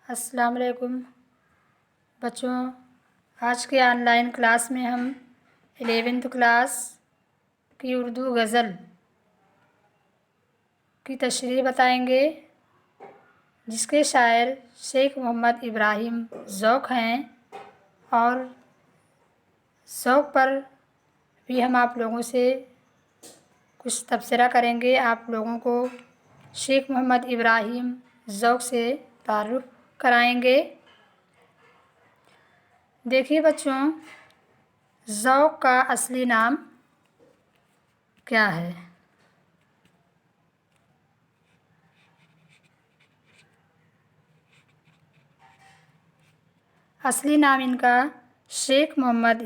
السلام علیکم بچوں، آج کے آن لائن کلاس میں ہم 11th کلاس کی اردو غزل کی تشریح بتائیں گے، جس کے شاعر شیخ محمد ابراہیم ذوق ہیں، اور ذوق پر بھی ہم آپ لوگوں سے کچھ تبصرہ کریں گے۔ آپ لوگوں کو شیخ محمد ابراہیم ذوق سے تعارف کرائیں گے۔ دیکھیے بچوں، ذوق کا اصلی نام کیا ہے؟ اصلی نام ان کا شیخ محمد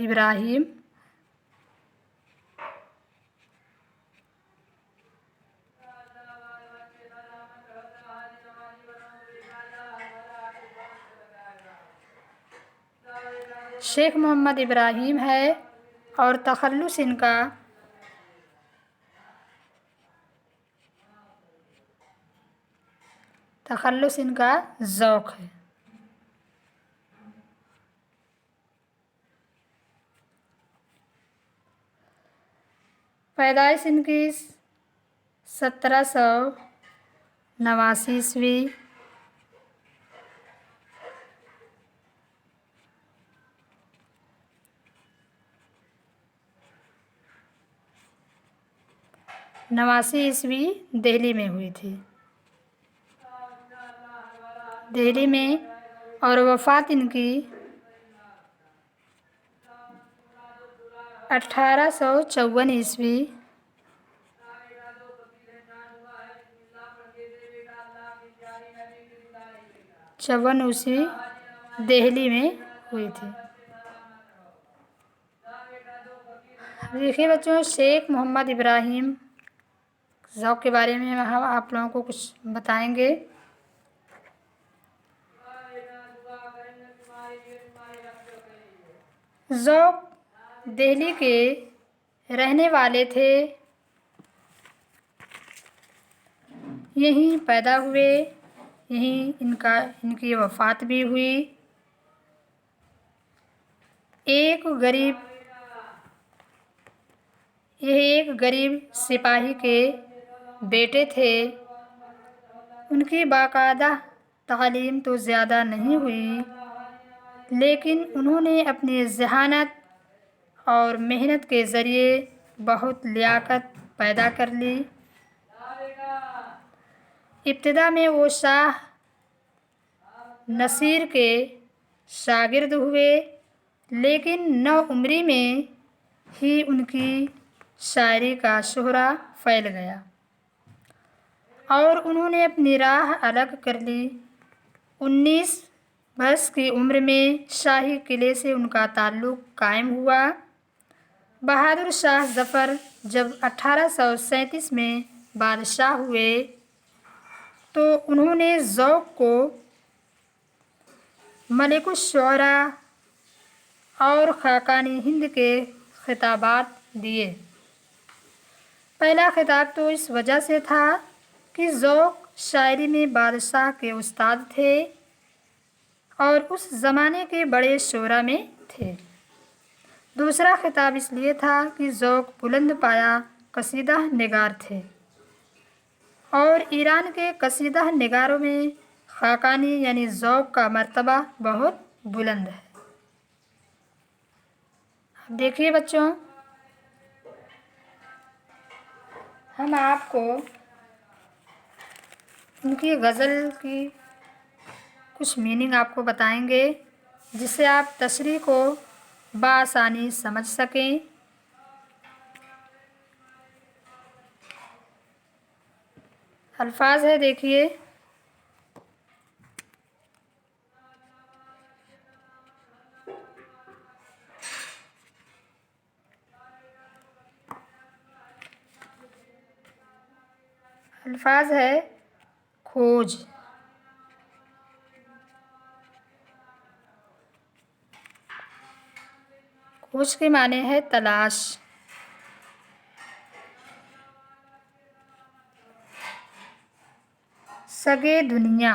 ابراہیم ہے، اور تخلص ان کا ذوق ہے۔ پیدائش ان کی 1789 عیسوی دہلی میں ہوئی تھی، دہلی میں، اور وفات ان کی 1854 عیسوی دہلی میں ہوئی تھی۔ دیکھیے بچوں، شیخ محمد ابراہیم ذوق کے بارے میں ہم آپ لوگوں کو کچھ بتائیں گے۔ ذوق دہلی کے رہنے والے تھے، یہیں پیدا ہوئے، یہیں ان کی وفات بھی ہوئی۔ ایک غریب سپاہی کے بیٹے تھے۔ ان کی باقاعدہ تعلیم تو زیادہ نہیں ہوئی، لیکن انہوں نے اپنی ذہانت اور محنت کے ذریعے بہت لیاقت پیدا کر لی۔ ابتدا میں وہ شاہ نصیر کے شاگرد ہوئے، لیکن نوعمری میں ہی ان کی شاعری کا شہرہ پھیل گیا، اور انہوں نے اپنی راہ الگ کر لی۔ 19 برس کی عمر میں شاہی قلعے سے ان کا تعلق قائم ہوا۔ بہادر شاہ ظفر جب 1837 میں بادشاہ ہوئے تو انہوں نے ذوق کو ملک الشعراء اور خاقانِ ہند کے خطابات دیے۔ پہلا خطاب تو اس وجہ سے تھا کہ ذوق شاعری میں بادشاہ کے استاد تھے اور اس زمانے کے بڑے شعراء میں تھے۔ دوسرا خطاب اس لیے تھا کہ ذوق بلند پایہ قصیدہ نگار تھے، اور ایران کے قصیدہ نگاروں میں خاقانی یعنی ذوق کا مرتبہ بہت بلند ہے۔ اب دیکھیے بچوں، ہم آپ کو ان کی غزل کی کچھ میننگ آپ کو بتائیں گے، جس سے آپ تشریح کو بآسانی سمجھ سکیں۔ الفاظ ہے، دیکھیے۔ الفاظ ہے کھوج، کھوج کے معنی ہے تلاش۔ سگے دنیا،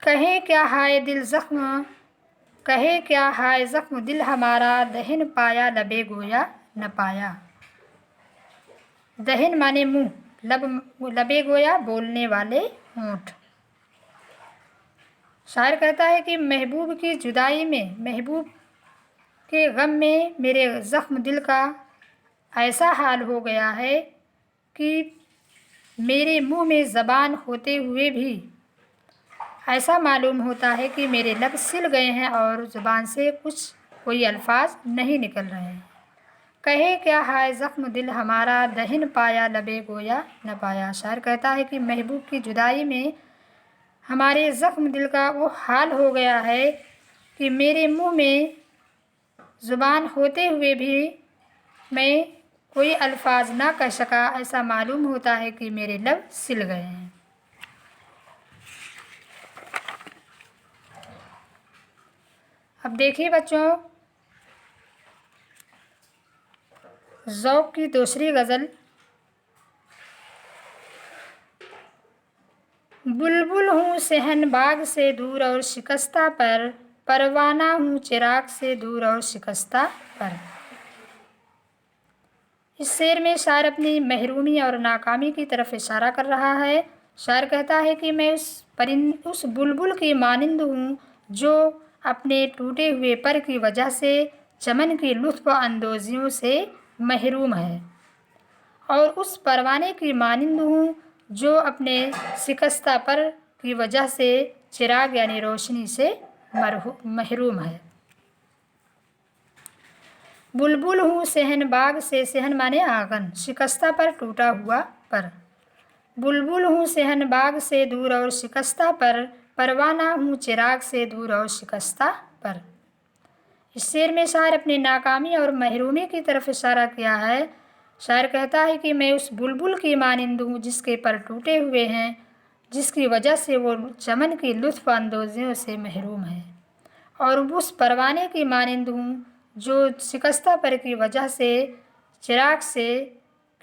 کہے کیا ہائے دل زخم، کہے کیا ہائے زخم دل ہمارا، دہن پایا لبے گویا نہ پایا۔ دہن مانے منہ، لبے گویا بولنے والے ہونٹ۔ شاعر کہتا ہے کہ محبوب کی جدائی میں، محبوب کے غم میں میرے زخم دل کا ایسا حال ہو گیا ہے کہ میرے منہ میں زبان ہوتے ہوئے بھی ایسا معلوم ہوتا ہے کہ میرے لب سل گئے ہیں اور زبان سے کوئی الفاظ نہیں نکل رہے ہیں۔ کہے کیا ہائے زخم دل ہمارا، دہن پایا لبے گویا نہ پایا۔ شاعر کہتا ہے کہ محبوب کی جدائی میں ہمارے زخم دل کا وہ حال ہو گیا ہے کہ میرے منہ میں زبان ہوتے ہوئے بھی میں کوئی الفاظ نہ کہہ سکا، ایسا معلوم ہوتا ہے کہ میرے لب سل گئے ہیں۔ اب دیکھیے بچوں، ذوق کی دوسری غزل۔ بلبل ہوں صحن باغ سے دور اور شکستہ پر، پروانہ ہوں چراغ سے دور اور شکستہ پر۔ اس شعر میں شاعر اپنی محرومی اور ناکامی کی طرف اشارہ کر رہا ہے۔ شاعر کہتا ہے کہ میں اس بلبل کی مانند ہوں جو اپنے ٹوٹے ہوئے پر کی وجہ سے چمن کی لطف اندوزیوں سے محروم ہے، اور اس پروانے کی مانند ہوں جو اپنے شکستہ پر کی وجہ سے چراغ یعنی روشنی سے محروم ہے۔ بلبل ہوں صحن باغ سے، صحن مانے آنگن، شکستہ پر ٹوٹا ہوا پر۔ بلبل ہوں صحن باغ سے دور اور شکستہ پر، پروانہ ہوں چراغ سے دور اور شکستہ پر۔ اس شعر میں شاعر اپنی ناکامی اور محرومی کی طرف اشارہ کیا ہے۔ شاعر کہتا ہے کہ میں اس بلبل کی مانند ہوں جس کے پر ٹوٹے ہوئے ہیں، جس کی وجہ سے وہ چمن کی لطف اندوزیوں سے محروم ہے، اور اس پروانے کی مانند ہوں جو شکستہ پر کی وجہ سے چراغ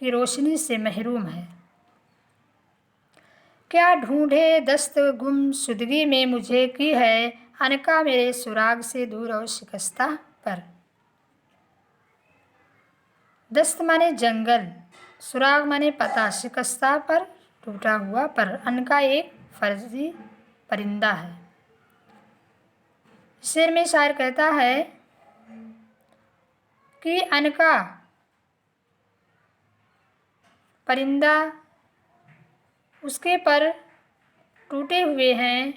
کی روشنی سے محروم ہے۔ کیا ڈھونڈے دست گم شدگی میں مجھے کی ہے، عنقا میرے سراغ سے دور اور شکستہ پر۔ دست مانے جنگل، سراغ مانے پتہ، شکستہ پر ٹوٹا ہوا پر۔ عنقا ایک فرضی پرندہ ہے۔ شعر میں شاعر کہتا ہے کہ عنقا پرندہ، اس کے پر ٹوٹے ہوئے ہیں،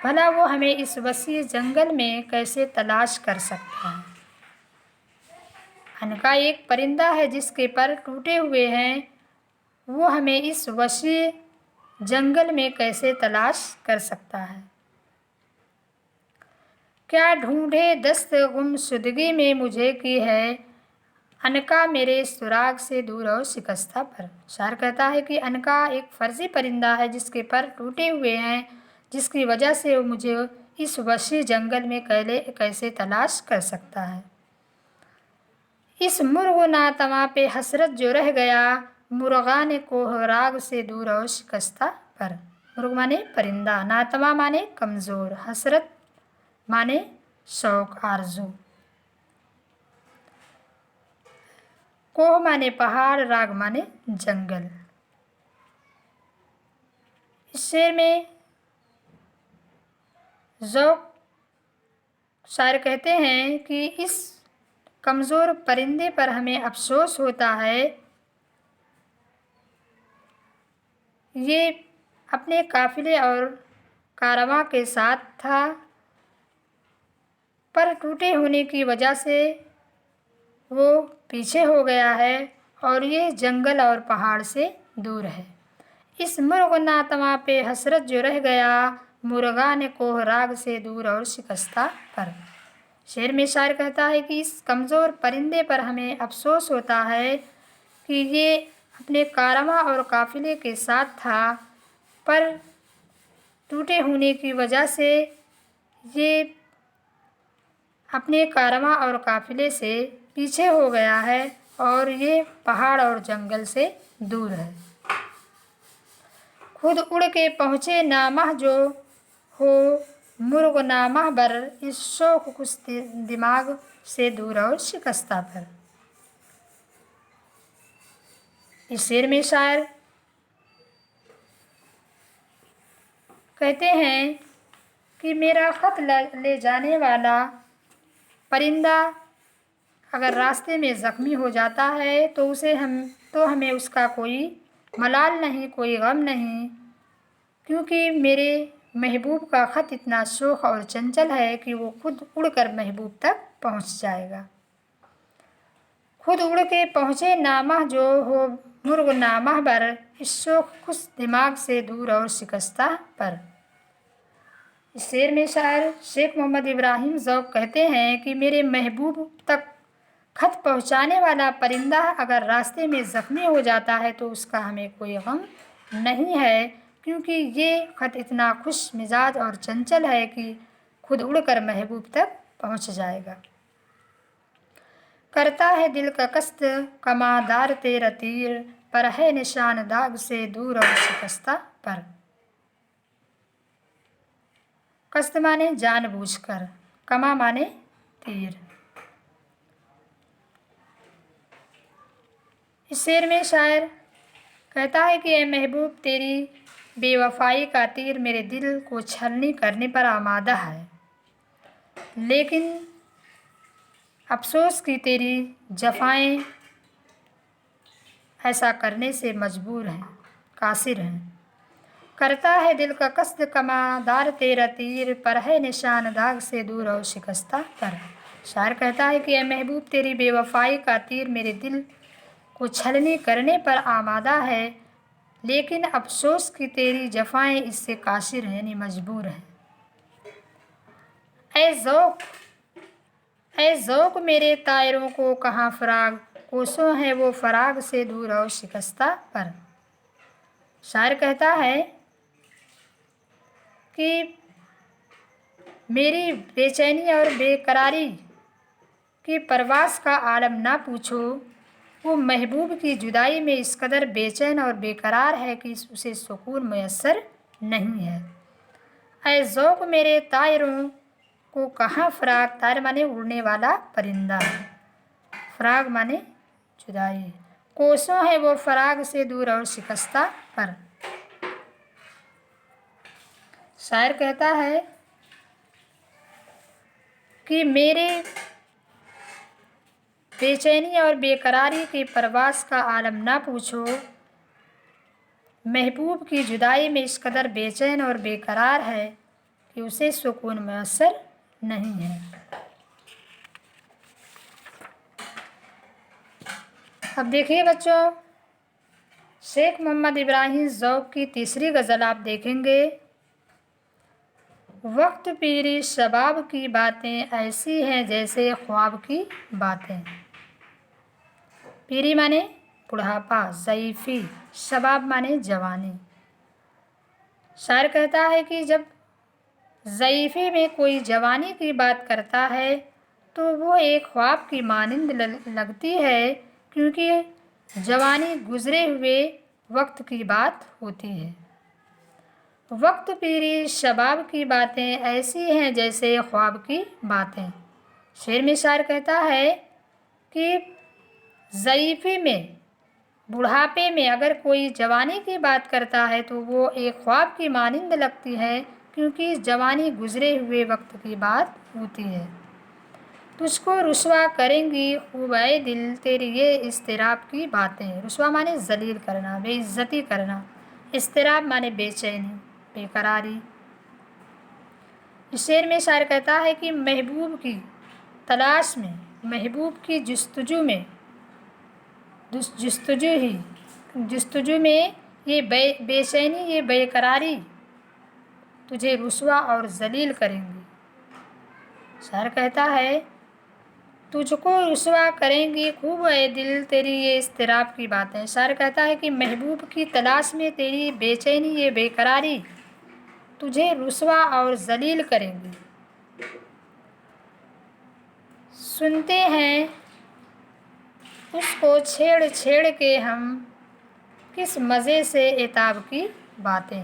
بھلا وہ ہمیں اس وسیع جنگل میں کیسے تلاش کر سکتا ہے۔ عنقا ایک پرندہ ہے جس کے پر ٹوٹے ہوئے ہیں، وہ ہمیں اس وسیع جنگل میں کیسے تلاش کر سکتا ہے۔ کیا ڈھونڈے دست گم شدگی میں مجھے کی ہے، عنقا میرے سراغ سے دور اور شکستہ پر۔ شاعر کہتا ہے کہ عنقا ایک فرضی پرندہ ہے جس کے پر ٹوٹے ہوئے ہیں، جس کی وجہ سے وہ مجھے اس وسیع جنگل میں کیسے تلاش کر سکتا ہے۔ اس مرغ ناتواں پہ حسرت جو رہ گیا، مرغان کوہ راگ سے دور اور شکستہ پر۔ مرغ مانے پرندہ، ناتواں مانے کمزور، حسرت مانے شوق آرزو، کوہ مانے پہاڑ، راگ مانے جنگل۔ اس شعر میں ذوق شاعر کہتے ہیں کہ اس کمزور پرندے پر ہمیں افسوس ہوتا ہے، یہ اپنے قافلے اور کارواں کے ساتھ تھا، پر ٹوٹے ہونے کی وجہ سے وہ پیچھے ہو گیا ہے اور یہ جنگل اور پہاڑ سے دور ہے۔ اس مرغ ناتواں پہ حسرت جو رہ گیا، مرغان کوہ راگ سے دور اور شکستہ پر۔ شعر میں شاعر کہتا ہے کہ اس کمزور پرندے پر ہمیں افسوس ہوتا ہے کہ یہ اپنے کارواں اور قافلے کے ساتھ تھا، پر ٹوٹے ہونے کی وجہ سے یہ اپنے کارواں اور قافلے سے پیچھے ہو گیا ہے اور یہ پہاڑ اور جنگل سے دور ہے۔ خود اڑ کے پہنچے نامہ جو ہو مرغ نامہ بر اس شوق کچھ دماغ سے دور اور شکستہ پر۔ اس شعر میں شاعر کہتے ہیں کہ میرا خط لے جانے والا پرندہ اگر راستے میں زخمی ہو جاتا ہے تو ہمیں اس کا کوئی ملال نہیں، کوئی غم نہیں، کیونکہ میرے محبوب کا خط اتنا شوخ اور چنچل ہے کہ وہ خود اڑ کر محبوب تک پہنچ جائے گا۔ خود اڑ کے پہنچے نامہ جو ہو مرغ نامہ بر اس شوخ کس دماغ سے دور اور شکستہ پر۔ اس شعر میں شاعر شیخ محمد ابراہیم ذوق کہتے ہیں کہ میرے محبوب تک خط پہنچانے والا پرندہ اگر راستے میں زخمی ہو جاتا ہے تو اس کا ہمیں کوئی غم نہیں ہے، کیونکہ یہ خط اتنا خوش مزاج اور چنچل ہے کہ خود اڑ کر محبوب تک پہنچ جائے گا۔ کرتا ہے دل کا قصد کماں دار تیرا تیر، پر ہے نشان داغ سے دور اور شکستہ پر۔ قصد مانے جان بوجھ کر، کما مانے تیر۔ اس شعر میں شاعر کہتا ہے کہ اے محبوب تیری بے وفائی کا تیر میرے دل کو چھلنی کرنے پر آمادہ ہے، لیکن افسوس کی تیری جفائیں ایسا کرنے سے مجبور ہیں، قاصر ہیں۔ کرتا ہے دل کا قصد کماں دار تیرا تیر، پر ہے نشان داغ سے دور اور شکستہ پر۔ شاعر کہتا ہے کہ اے محبوب تیری بے وفائی کا تیر میرے دل کو چھلنی کرنے پر آمادہ ہے، لیکن افسوس کی تیری جفائیں اس سے قاصر ہیں، یعنی مجبور ہیں۔ اے ذوق میرے طائروں کو کہاں فراق، کوسوں ہے وہ فراق سے دور اور شکستہ پر۔ شاعر کہتا ہے کہ میری بے چینی اور بے قراری کی پرواز کا عالم نہ پوچھو، وہ محبوب کی جدائی میں اس قدر بے چین اور بے قرار ہے کہ اسے سکون میسر نہیں ہے۔ اے ذوق میرے طائروں کو کہاں فراق، طائر مانے اڑنے والا پرندہ، فراق مانے جدائی، کوسوں ہے وہ فراق سے دور اور شکستہ پر۔ شاعر کہتا ہے کہ میرے بے چینی اور بے قراری کی پرواز کا عالم نہ پوچھو، محبوب کی جدائی میں اس قدر بے چین اور بے قرار ہے کہ اسے سکون میسر نہیں ہے۔ اب دیکھیے بچوں، شیخ محمد ابراہیم ذوق کی تیسری غزل آپ دیکھیں گے۔ وقت پیری شباب کی باتیں ایسی ہیں جیسے خواب کی باتیں۔ پیری مانے بڑھاپا، ضعیفی، شباب مانے جوانی۔ شاعر کہتا ہے کہ جب ضعیفی میں کوئی جوانی کی بات کرتا ہے تو وہ ایک خواب کی مانند لگتی ہے، کیونکہ جوانی گزرے ہوئے وقت کی بات ہوتی ہے۔ وقت پیری شباب کی باتیں ایسی ہیں جیسے خواب کی باتیں۔ شعر میں شاعر کہتا ہے کہ ضعیفی میں، بڑھاپے میں اگر کوئی جوانی کی بات کرتا ہے تو وہ ایک خواب کی مانند لگتی ہے، کیونکہ جوانی گزرے ہوئے وقت کی بات ہوتی ہے۔ تجھ کو رسوا کریں گی خوب اے دل تیری یہ اضطراب کی باتیں۔ رسوا مانے ذلیل کرنا، بے عزتی کرنا، اضطراب مانے بے چینی، بے قراری۔ اس شعر میں شاعر کہتا ہے کہ محبوب کی تلاش میں، محبوب کی جستجو میں یہ بے چینی، یہ بے قراری تجھے رسوا اور ذلیل کریں گی۔ شاعر کہتا ہے تجھ کو رسوا کریں گی خوب اے دل تیری یہ اضطراب کی باتیں۔ شاعر کہتا ہے کہ محبوب کی تلاش میں تیری بے چینی، یہ بے قراری تجھے رسوا اور ذلیل کریں گی۔ سنتے ہیں اس کو چھیڑ چھیڑ کے ہم کس مزے سے عتاب کی باتیں۔